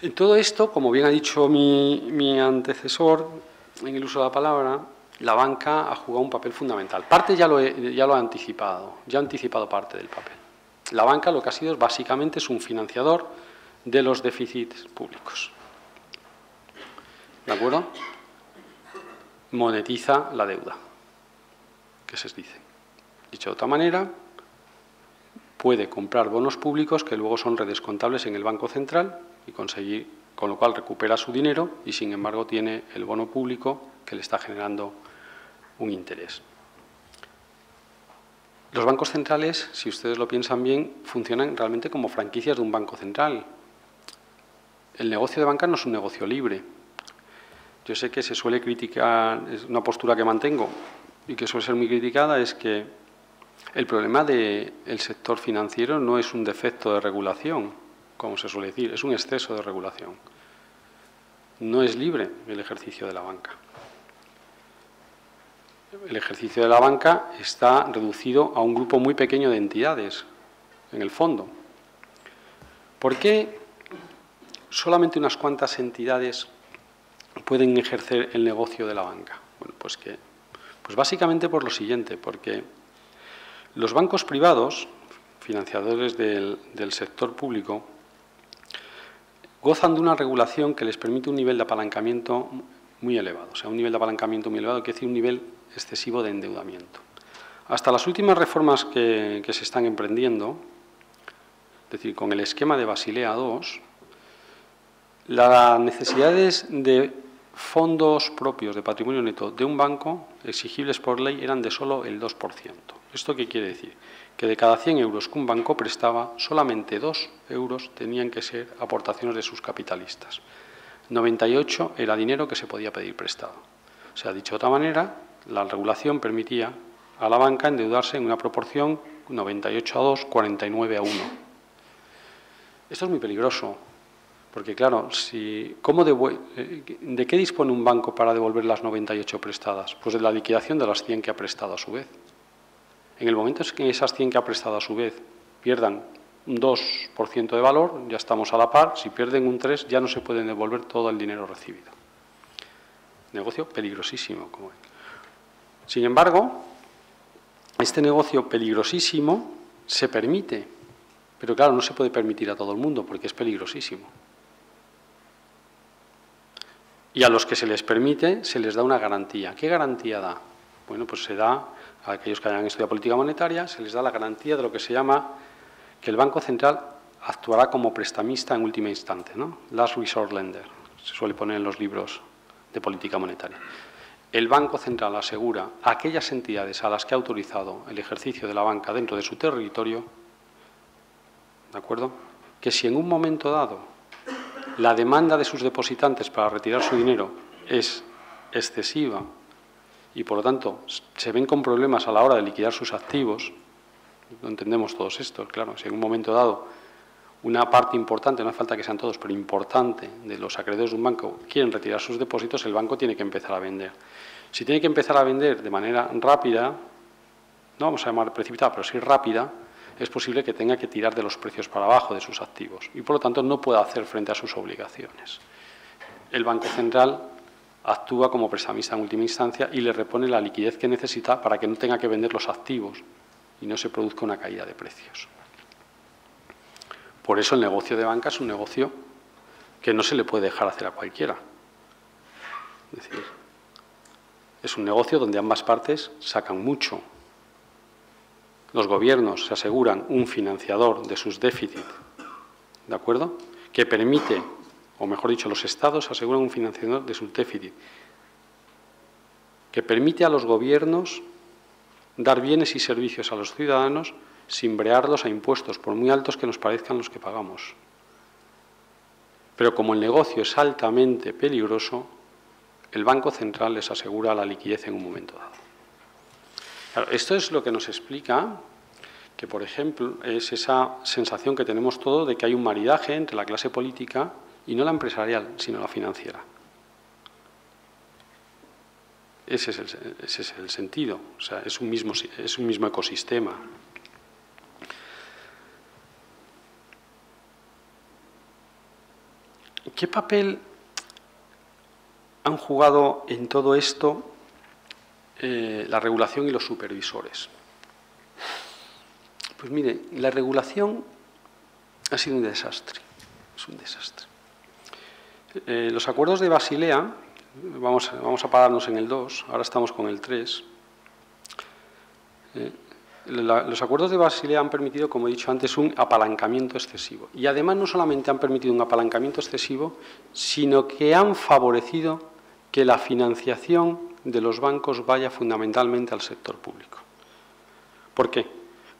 En todo esto, como bien ha dicho mi antecesor en el uso de la palabra, la banca ha jugado un papel fundamental. Parte ya lo ha anticipado, ya ha anticipado parte del papel. La banca lo que ha sido básicamente es un financiador de los déficits públicos. ¿De acuerdo? Monetiza la deuda, que se dice. Dicho de otra manera, puede comprar bonos públicos que luego son redescontables en el Banco Central y conseguir, con lo cual recupera su dinero y, sin embargo, tiene el bono público que le está generando un interés. Los bancos centrales, si ustedes lo piensan bien, funcionan realmente como franquicias de un banco central. El negocio de banca no es un negocio libre. Yo sé que se suele criticar, es una postura que mantengo y que suele ser muy criticada, es que el problema del sector financiero no es un defecto de regulación, como se suele decir, es un exceso de regulación. No es libre el ejercicio de la banca. El ejercicio de la banca está reducido a un grupo muy pequeño de entidades, en el fondo. ¿Por qué solamente unas cuantas entidades pueden ejercer el negocio de la banca? Bueno, pues básicamente por lo siguiente, porque los bancos privados, financiadores del sector público, gozan de una regulación que les permite un nivel de apalancamiento muy elevado. O sea, un nivel de apalancamiento muy elevado, quiere decir un nivel excesivo de endeudamiento. Hasta las últimas reformas que se están emprendiendo, es decir, con el esquema de Basilea II, las necesidades de fondos propios de patrimonio neto de un banco exigibles por ley eran de solo el 2%. ¿Esto qué quiere decir? Que de cada 100 euros que un banco prestaba, solamente 2 euros tenían que ser aportaciones de sus capitalistas. 98 era dinero que se podía pedir prestado. O sea, dicho de otra manera, la regulación permitía a la banca endeudarse en una proporción 98 a 2, 49 a 1. Esto es muy peligroso, porque claro, ¿de qué dispone un banco para devolver las 98 prestadas? Pues de la liquidación de las 100 que ha prestado a su vez. En el momento en que esas 100 que ha prestado a su vez pierdan un 2% de valor, ya estamos a la par. Si pierden un 3%, ya no se pueden devolver todo el dinero recibido. Negocio peligrosísimo. Sin embargo, este negocio peligrosísimo se permite, pero claro, no se puede permitir a todo el mundo porque es peligrosísimo. Y a los que se les permite, se les da una garantía. ¿Qué garantía da? Bueno, pues se da a aquellos que hayan estudiado política monetaria, se les da la garantía de lo que se llama que el Banco Central actuará como prestamista en última instancia, ¿no? Last resort lender, se suele poner en los libros de política monetaria. El Banco Central asegura a aquellas entidades a las que ha autorizado el ejercicio de la banca dentro de su territorio, ¿de acuerdo?, que si en un momento dado la demanda de sus depositantes para retirar su dinero es excesiva y, por lo tanto, se ven con problemas a la hora de liquidar sus activos, no entendemos todos esto, claro, si en un momento dado una parte importante, no hace falta que sean todos, pero importante, de los acreedores de un banco quieren retirar sus depósitos, el banco tiene que empezar a vender. Si tiene que empezar a vender de manera rápida, no vamos a llamar precipitada, pero sí rápida, es posible que tenga que tirar de los precios para abajo de sus activos y, por lo tanto, no pueda hacer frente a sus obligaciones. El Banco Central actúa como prestamista en última instancia y le repone la liquidez que necesita para que no tenga que vender los activos y no se produzca una caída de precios. Por eso el negocio de banca es un negocio que no se le puede dejar hacer a cualquiera. Es decir, es un negocio donde ambas partes sacan mucho. Los gobiernos se aseguran un financiador de sus déficits, ¿de acuerdo?, que permite, o mejor dicho, los estados aseguran un financiador de sus déficits, que permite a los gobiernos dar bienes y servicios a los ciudadanos sin brearlos a impuestos, por muy altos que nos parezcan los que pagamos. Pero como el negocio es altamente peligroso, el Banco Central les asegura la liquidez en un momento dado. Claro, esto es lo que nos explica que, por ejemplo, es esa sensación que tenemos todos de que hay un maridaje entre la clase política y no la empresarial, sino la financiera. Ese es el sentido, o sea, es un mismo ecosistema. ¿Qué papel han jugado en todo esto la regulación y los supervisores? Pues mire, la regulación ha sido un desastre, es un desastre. Los acuerdos de Basilea, vamos a pararnos en el 2, ahora estamos con el 3. Los acuerdos de Basilea han permitido, como he dicho antes, un apalancamiento excesivo. Y además no solamente han permitido un apalancamiento excesivo, sino que han favorecido que la financiación de los bancos vaya fundamentalmente al sector público. ¿Por qué?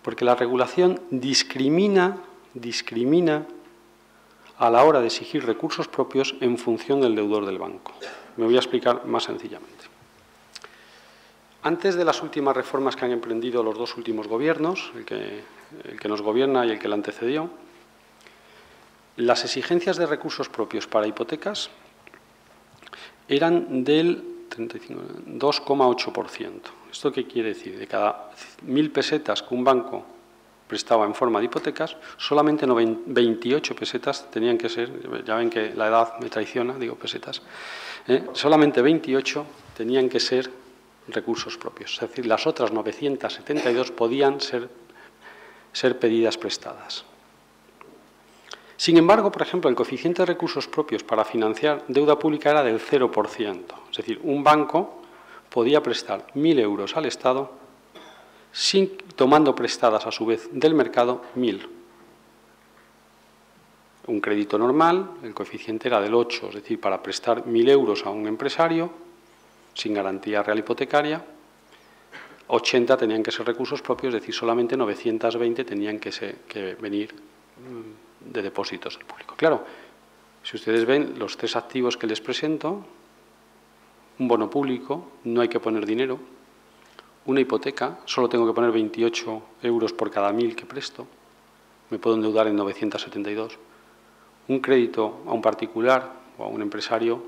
Porque la regulación discrimina a la hora de exigir recursos propios en función del deudor del banco. Me voy a explicar más sencillamente. Antes de las últimas reformas que han emprendido los dos últimos gobiernos, el que nos gobierna y el que le antecedió, las exigencias de recursos propios para hipotecas eran del 2,8%. ¿Esto qué quiere decir? De cada 1.000 pesetas que un banco prestaba en forma de hipotecas, solamente 28 pesetas tenían que ser, ya ven que la edad me traiciona, digo pesetas, solamente 28 tenían que ser recursos propios. Es decir, las otras 972 podían ser pedidas prestadas. Sin embargo, por ejemplo, el coeficiente de recursos propios para financiar deuda pública era del 0%. Es decir, un banco podía prestar 1.000 euros al Estado tomando prestadas a su vez del mercado 1.000. Un crédito normal, el coeficiente era del 8, es decir, para prestar 1.000 euros a un empresario, sin garantía real hipotecaria, 80 tenían que ser recursos propios, es decir, solamente 920 tenían que venir de depósitos del público. Claro, si ustedes ven los tres activos que les presento, un bono público, no hay que poner dinero, una hipoteca, solo tengo que poner 28 euros por cada 1.000 que presto, me puedo endeudar en 972. Un crédito a un particular o a un empresario,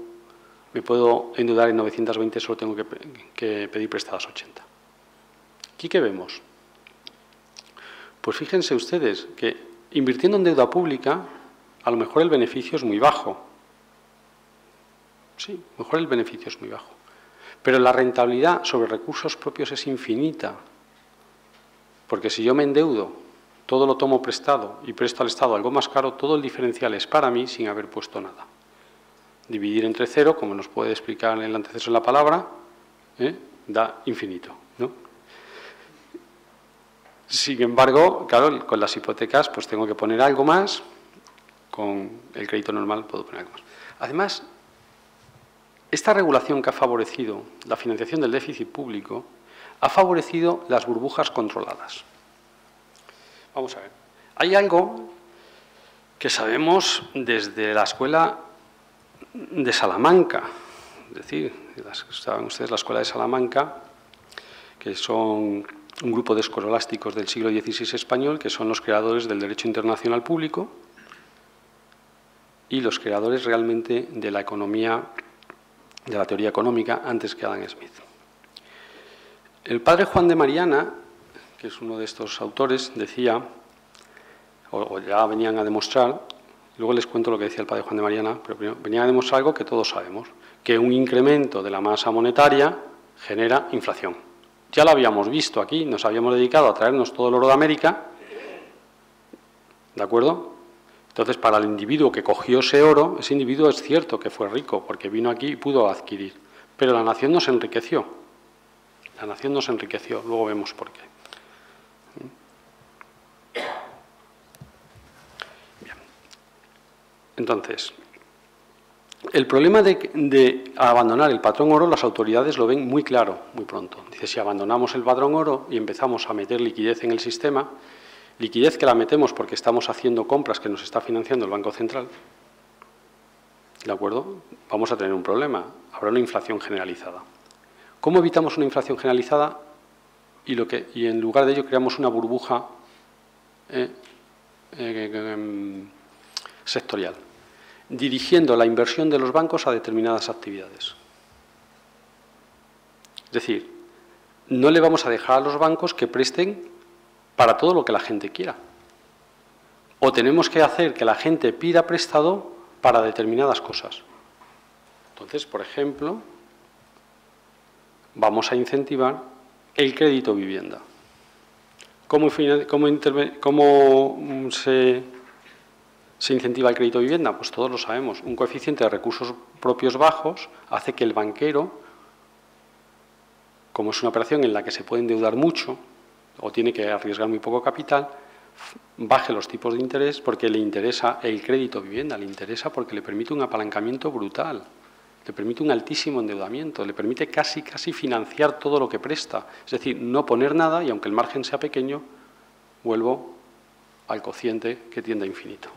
me puedo endeudar en 920, solo tengo que pedir prestadas 80. ¿Aquí qué vemos? Pues fíjense ustedes que invirtiendo en deuda pública, a lo mejor el beneficio es muy bajo. Sí, a lo mejor el beneficio es muy bajo. Pero la rentabilidad sobre recursos propios es infinita. Porque si yo me endeudo, todo lo tomo prestado y presto al Estado algo más caro, todo el diferencial es para mí sin haber puesto nada. Dividir entre cero, como nos puede explicar el antecesor de la palabra, da infinito, ¿no? Sin embargo, claro, con las hipotecas pues tengo que poner algo más, con el crédito normal puedo poner algo más. Además, esta regulación que ha favorecido la financiación del déficit público ha favorecido las burbujas controladas. Vamos a ver. Hay algo que sabemos desde la escuela de Salamanca, es decir, saben ustedes la escuela de Salamanca, que son un grupo de escolásticos del siglo XVI español, que son los creadores del derecho internacional público y los creadores realmente de la economía, de la teoría económica, antes que Adam Smith. El padre Juan de Mariana, que es uno de estos autores, decía, o ya venían a demostrar, luego les cuento lo que decía el padre Juan de Mariana, pero primero venían a demostrar algo que todos sabemos, que un incremento de la masa monetaria genera inflación. Ya lo habíamos visto aquí, nos habíamos dedicado a traernos todo el oro de América, ¿de acuerdo? Entonces, para el individuo que cogió ese oro, ese individuo es cierto que fue rico, porque vino aquí y pudo adquirir. Pero la nación no se enriqueció. La nación no se enriqueció, luego vemos por qué. Bien. Entonces, el problema de abandonar el patrón oro, las autoridades lo ven muy claro, muy pronto. Dice, si abandonamos el patrón oro y empezamos a meter liquidez en el sistema, liquidez que la metemos porque estamos haciendo compras que nos está financiando el Banco Central, ¿de acuerdo? Vamos a tener un problema, habrá una inflación generalizada. ¿Cómo evitamos una inflación generalizada y en lugar de ello creamos una burbuja sectorial? Dirigiendo la inversión de los bancos a determinadas actividades. Es decir, no le vamos a dejar a los bancos que presten para todo lo que la gente quiera. O tenemos que hacer que la gente pida prestado para determinadas cosas. Entonces, por ejemplo, vamos a incentivar el crédito vivienda. ¿Cómo se incentiva el crédito vivienda? Pues todos lo sabemos. Un coeficiente de recursos propios bajos hace que el banquero, como es una operación en la que se puede endeudar mucho o tiene que arriesgar muy poco capital, baje los tipos de interés porque le interesa el crédito vivienda, le interesa porque le permite un apalancamiento brutal, le permite un altísimo endeudamiento, le permite casi financiar todo lo que presta. Es decir, no poner nada y aunque el margen sea pequeño, vuelvo al cociente que tiende a infinito.